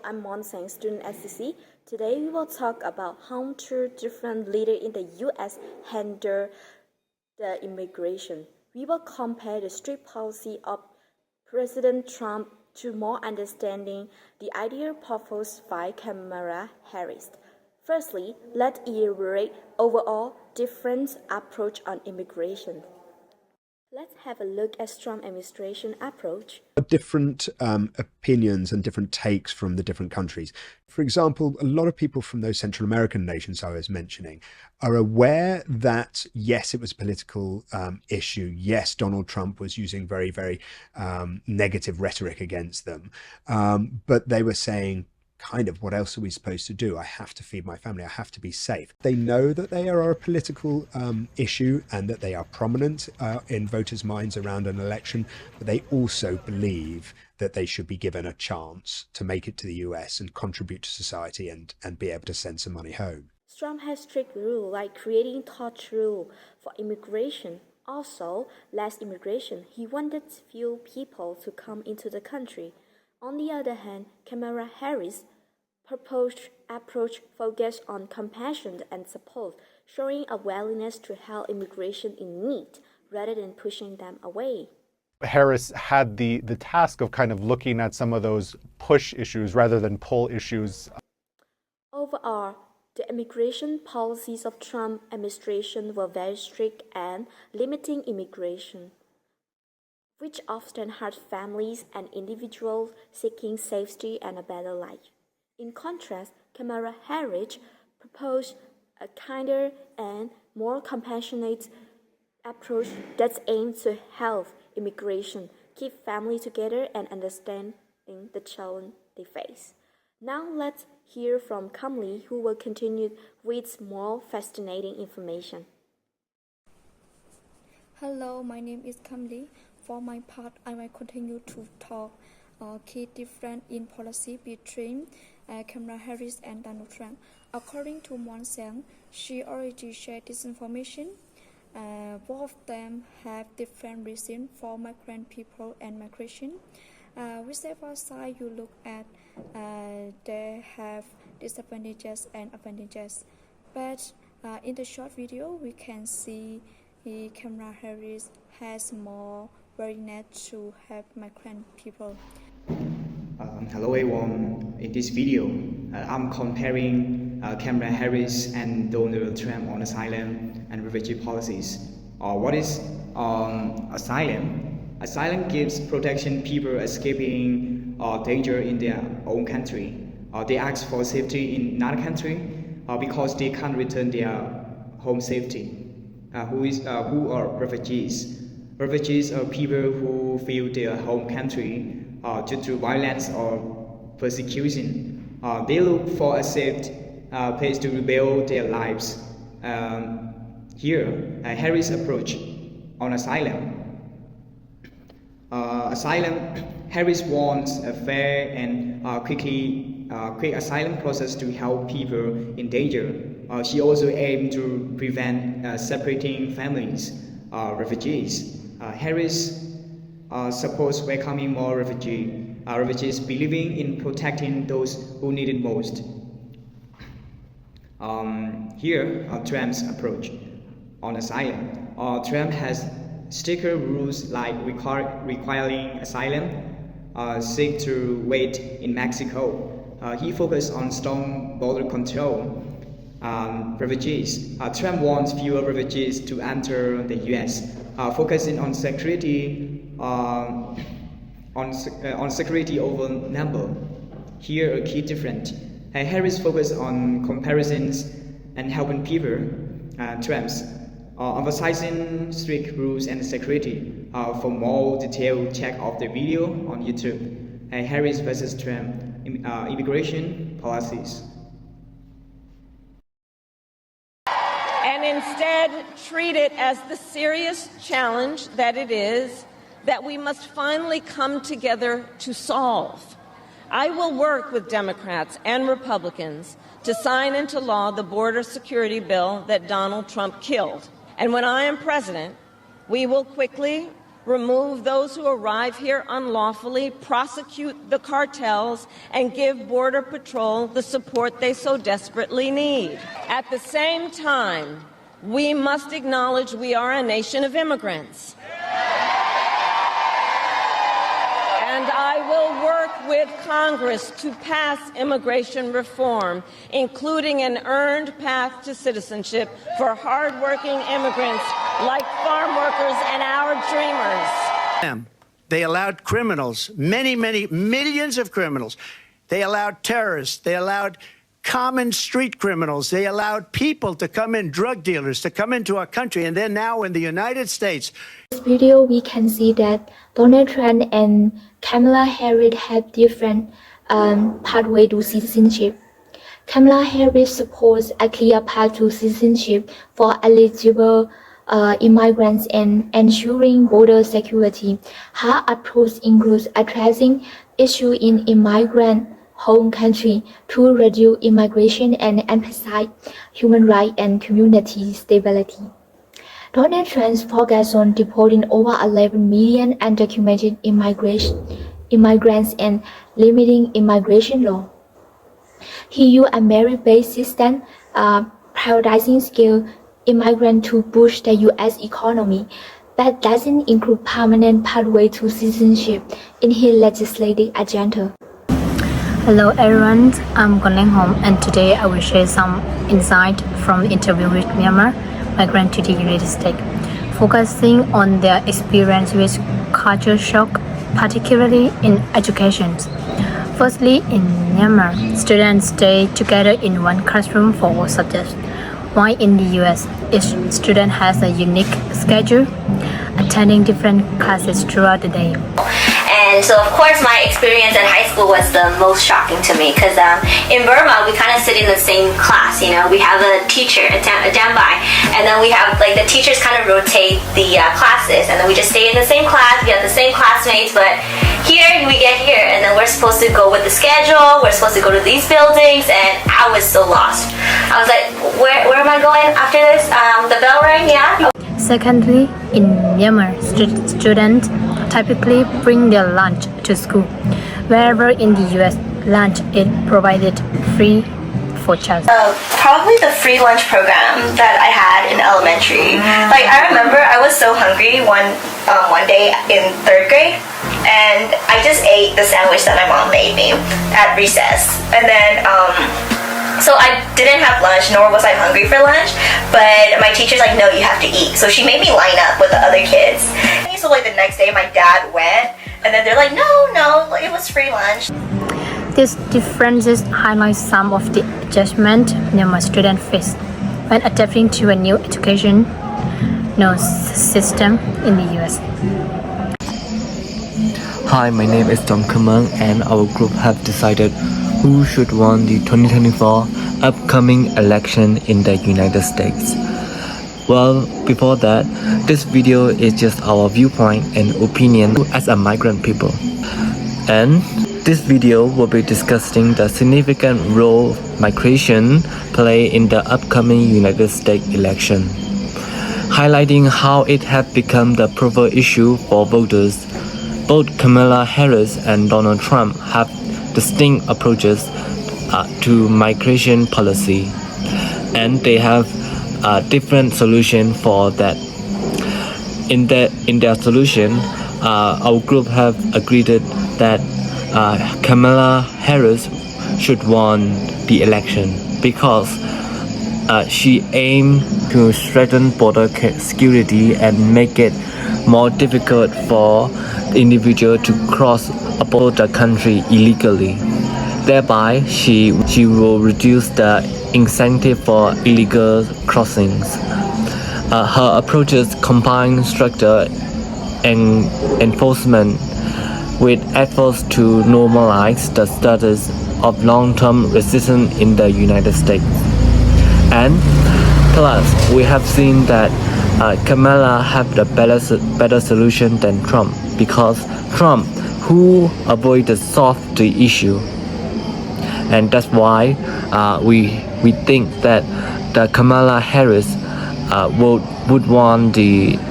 I'm Mon Sang, student at SCC. Today we will talk about how two different leaders in the US handle the immigration. We will compare the strict policy of President Trump to more understanding the idea proposed by Kamala Harris. Firstly, let's elaborate overall different approach on immigration. Let's have a look at Trump administration approach. Different opinions and different takes from the different countries. For example, a lot of people from those Central American nations I was mentioning are aware that, yes, it was a political issue. Yes, Donald Trump was using very, very negative rhetoric against them. But they were saying, kind of, what else are we supposed to do? I have to feed my family. I have to be safe. They know that they are a political issue and that they are prominent in voters' minds around an election, but they also believe that they should be given a chance to make it to the US and contribute to society and be able to send some money home. Trump has strict rules like creating tough rules for immigration. Also, less immigration. He wanted few people to come into the country. On the other hand, Kamala Harris' proposed approach focused on compassion and support, showing a willingness to help immigration in need rather than pushing them away. Harris had the task of kind of looking at some of those push issues rather than pull issues. Overall, the immigration policies of Trump administration were very strict and limiting immigration, which often hurt families and individuals seeking safety and a better life. In contrast, Kamala Harris proposed a kinder and more compassionate approach that aims to help immigration, keep families together, and understanding the challenge they face. Now let's hear from Kamli, who will continue with more fascinating information. Hello, my name is Kamli. For my part, I will continue to talk key difference in policy between Kamala Harris and Donald Trump. According to Mon Sang, she already shared this information. Both of them have different reasons for migrant people and migration. Whichever side you look at, they have disadvantages and advantages. But in the short video, we can see Kamala Harris has more willingness to help migrant people. Hello everyone. In this video, I'm comparing Kamala Harris and Donald Trump on asylum and refugee policies. What is asylum? Asylum gives protection people escaping danger in their own country. They ask for safety in another country because they can't return their home safety. Who are refugees? Refugees are people who flee their home country due to violence or persecution. They look for a safe place to rebuild their lives. Here, Harris' approach on asylum. Harris wants a fair and quick asylum process to help people in danger. She also aimed to prevent separating families, refugees. Harris supports welcoming more refugees believing in protecting those who need it most. Here, Trump's approach on asylum. Trump has stricter rules like requiring asylum seek to wait in Mexico. He focused on strong border control. Refugees. Trump wants fewer refugees to enter the U.S., focusing on security, on security over number. Here, a key difference. Harris focused on comparisons and helping people. Trump's emphasizing strict rules and security. For more detailed check of the video on YouTube. Harris versus Trump immigration policies. And instead treat it as the serious challenge that it is that we must finally come together to solve. I will work with Democrats and Republicans to sign into law the border security bill that Donald Trump killed. And when I am president, we will quickly remove those who arrive here unlawfully, prosecute the cartels, and give Border Patrol the support they so desperately need. At the same time, we must acknowledge we are a nation of immigrants. And I will work with Congress to pass immigration reform, including an earned path to citizenship for hardworking immigrants like farm workers and our dreamers. They allowed criminals, many millions of criminals. They allowed terrorists. They allowed common street criminals. They allowed people to come in, drug dealers, to come into our country. And they're now in the United States. In this video, we can see that Donald Trump and Kamala Harris have different pathway to citizenship. Kamala Harris supports a clear path to citizenship for eligible immigrants and ensuring border security. Her approach includes addressing issues in immigrant home country to reduce immigration and emphasize human rights and community stability. Donald Trump's focus on deporting over 11 million undocumented immigrants and limiting immigration law. He used a merit-based system, prioritizing skilled immigrants to boost the U.S. economy, but doesn't include permanent pathway to citizenship in his legislative agenda. Hello everyone, I'm Gon Leng Hom, and today I will share some insight from the interview with Myanmar migrant to the United States, focusing on their experience with culture shock, particularly in education. Firstly, in Myanmar, students stay together in one classroom for all subjects, while in the US, each student has a unique schedule, attending different classes throughout the day. And so, of course, my experience in high school was the most shocking to me because in Burma, we kind of sit in the same class. You know, we have a teacher, a dambai, and then we have like the teachers kind of rotate the classes, and then we just stay in the same class. We have the same classmates, but here we get here, and then we're supposed to go with the schedule. We're supposed to go to these buildings, and I was so lost. I was like, where am I going after this? The bell rang, yeah. Secondly, in Myanmar, students typically bring their lunch to school. Wherever in the US, lunch is provided free for child. Probably the free lunch program that I had in elementary. Like I remember I was so hungry one day in 3rd grade, and I just ate the sandwich that my mom made me at recess. And then so I didn't have lunch, nor was I hungry for lunch, but my teacher's like, no, you have to eat. So she made me line up with the other kids. So like the next day my dad went, and then they're like, no, it was free lunch. These differences highlight some of the adjustment Myanmar students face when adapting to a new education system in the US. Hi, my name is Tom Kamang, and our group have decided who should win the 2024 upcoming election in the United States. Well, before that, this video is just our viewpoint and opinion as a migrant people. And this video will be discussing the significant role migration play in the upcoming United States election, highlighting how it has become the preferred issue for voters. Both Kamala Harris and Donald Trump have distinct approaches to migration policy, and they have a different solution for that. In their solution, our group have agreed that Kamala Harris should win the election because she aimed to strengthen border security and make it more difficult for the individual to cross above the country illegally. Thereby, she will reduce the incentive for illegal crossings. Her approaches combine structure and enforcement with efforts to normalize the status of long-term residents in the United States. And plus, we have seen that Kamala have the better solution than Trump, because Trump who avoided solve the issue, and that's why we think that the Kamala Harris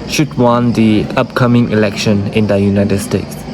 should want the upcoming election in the United States?